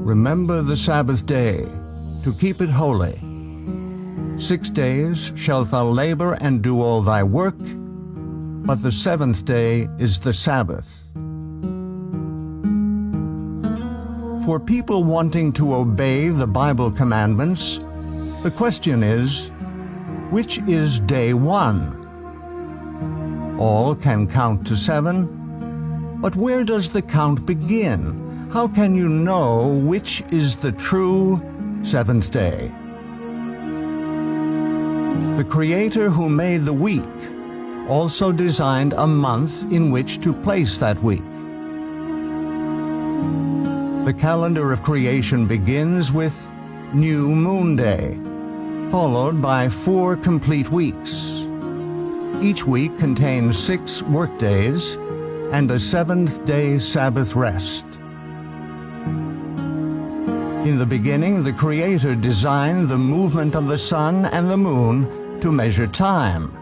Remember the Sabbath day, to keep it holy. 6 days shalt thou labor and do all thy work, but the seventh day is the Sabbath. For people wanting to obey the Bible commandments, the question is, which is day 1? All can count to 7, but where does the count begin? How can you know which is the true seventh day? The Creator who made the week also designed a month in which to place that week. The calendar of creation begins with New Moon Day, followed by 4 complete weeks. Each week contains 6 work days and a 7th-day Sabbath rest. In the beginning, the Creator designed the movement of the sun and the moon to measure time.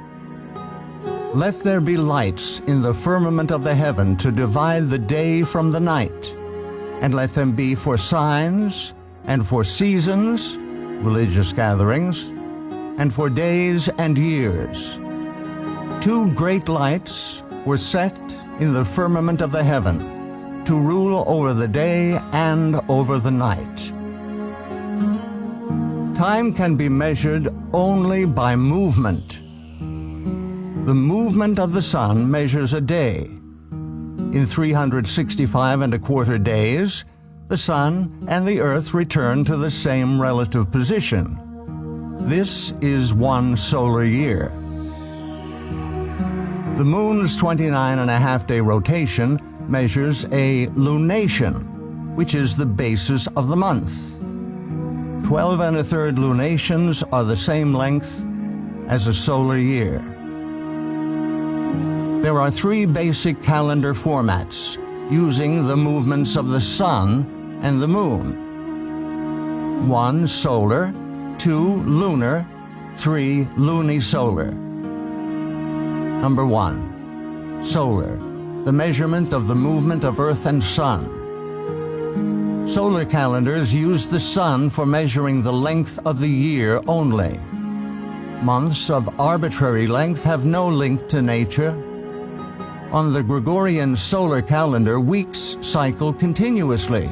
Let there be lights in the firmament of the heaven to divide the day from the night, and let them be for signs, and for seasons, religious gatherings, and for days and years. 2 great lights were set in the firmament of the heaven to rule over the day and over the night. Time can be measured only by movement. The movement of the sun measures a day. In 365¼ days, the sun and the earth return to the same relative position. This is 1 solar year. The moon's 29½-day rotation measures a lunation, which is the basis of the month. 12⅓ lunations are the same length as a solar year. There are 3 basic calendar formats using the movements of the sun and the moon. 1 solar, 2 lunar, 3 lunisolar. Number 1. Solar, the measurement of the movement of Earth and Sun. Solar calendars use the sun for measuring the length of the year only. Months of arbitrary length have no link to nature. On the Gregorian solar calendar, weeks cycle continuously.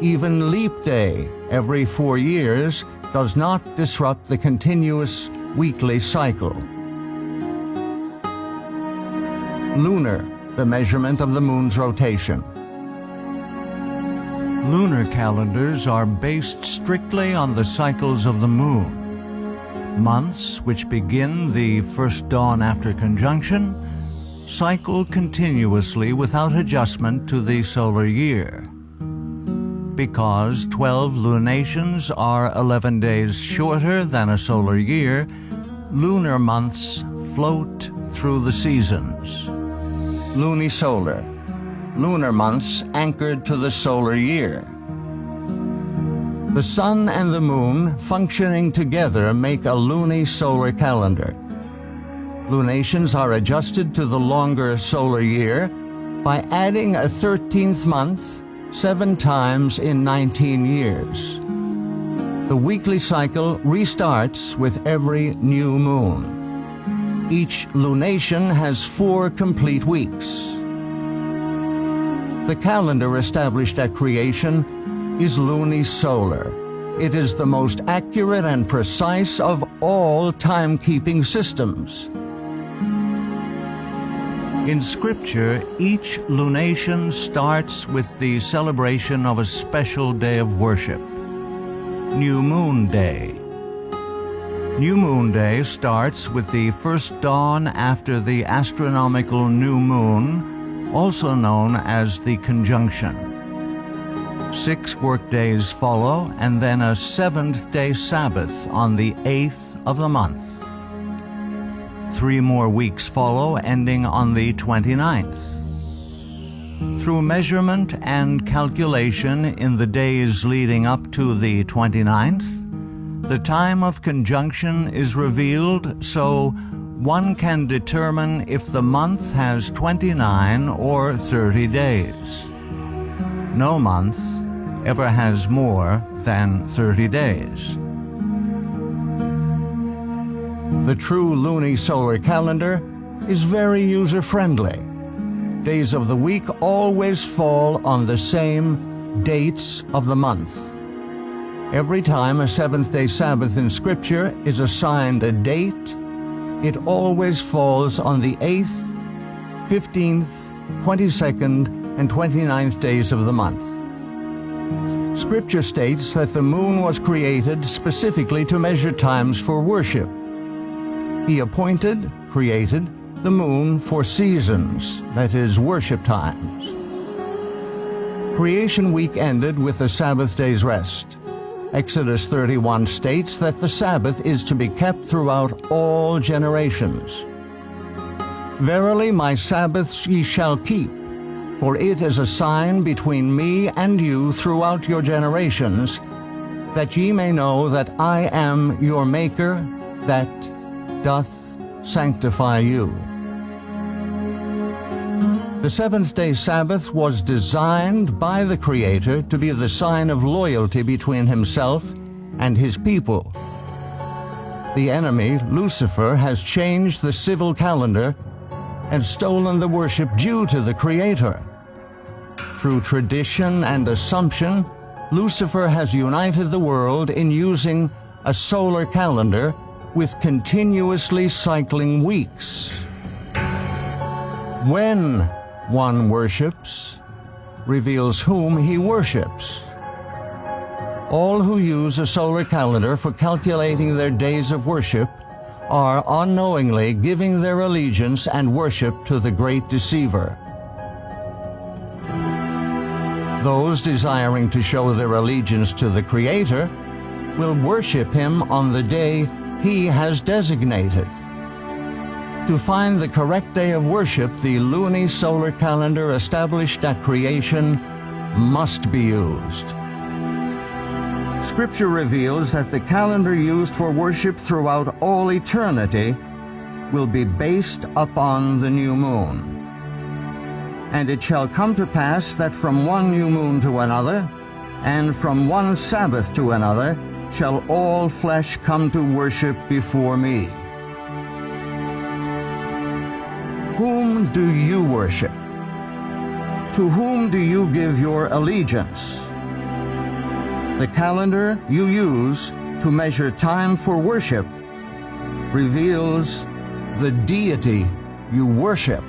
Even leap day, every 4 years, does not disrupt the continuous weekly cycle. Lunar, the measurement of the moon's rotation. Lunar calendars are based strictly on the cycles of the moon. Months, which begin the first dawn after conjunction, cycle continuously without adjustment to the solar year. Because 12 lunations are 11 days shorter than a solar year, lunar months float through the seasons. Lunisolar, lunar months anchored to the solar year. The sun and the moon functioning together make a lunisolar calendar. Lunations are adjusted to the longer solar year by adding a 13th month 7 times in 19 years. The weekly cycle restarts with every new moon. Each lunation has 4 complete weeks. The calendar established at creation is lunisolar. It is the most accurate and precise of all timekeeping systems. In Scripture, each lunation starts with the celebration of a special day of worship, New Moon Day. New Moon Day starts with the first dawn after the astronomical new moon, also known as the conjunction. 6 work days follow, and then a 7th-day Sabbath on the 8th of the month. 3 more weeks follow, ending on the 29th. Through measurement and calculation in the days leading up to the 29th, the time of conjunction is revealed so one can determine if the month has 29 or 30 days. No month ever has more than 30 days. The true lunisolar calendar is very user-friendly. Days of the week always fall on the same dates of the month. Every time a seventh-day Sabbath in Scripture is assigned a date, it always falls on the 8th, 15th, 22nd, and 29th days of the month. Scripture states that the moon was created specifically to measure times for worship. He created the moon for seasons, that is, worship times. Creation week ended with the Sabbath day's rest. Exodus 31 states that the Sabbath is to be kept throughout all generations. Verily my Sabbaths ye shall keep, for it is a sign between me and you throughout your generations, that ye may know that I am your Maker, that doth sanctify you. The seventh-day Sabbath was designed by the Creator to be the sign of loyalty between Himself and His people. The enemy, Lucifer, has changed the civil calendar and stolen the worship due to the Creator. Through tradition and assumption, Lucifer has united the world in using a solar calendar with continuously cycling weeks. When one worships, reveals whom he worships. All who use a solar calendar for calculating their days of worship are unknowingly giving their allegiance and worship to the great deceiver. Those desiring to show their allegiance to the Creator will worship Him on the day He has designated. To find the correct day of worship, the lunisolar calendar established at creation must be used. Scripture reveals that the calendar used for worship throughout all eternity will be based upon the new moon. And it shall come to pass that from one new moon to another, and from one Sabbath to another, shall all flesh come to worship before me. Whom do you worship? To whom do you give your allegiance? The calendar you use to measure time for worship reveals the deity you worship.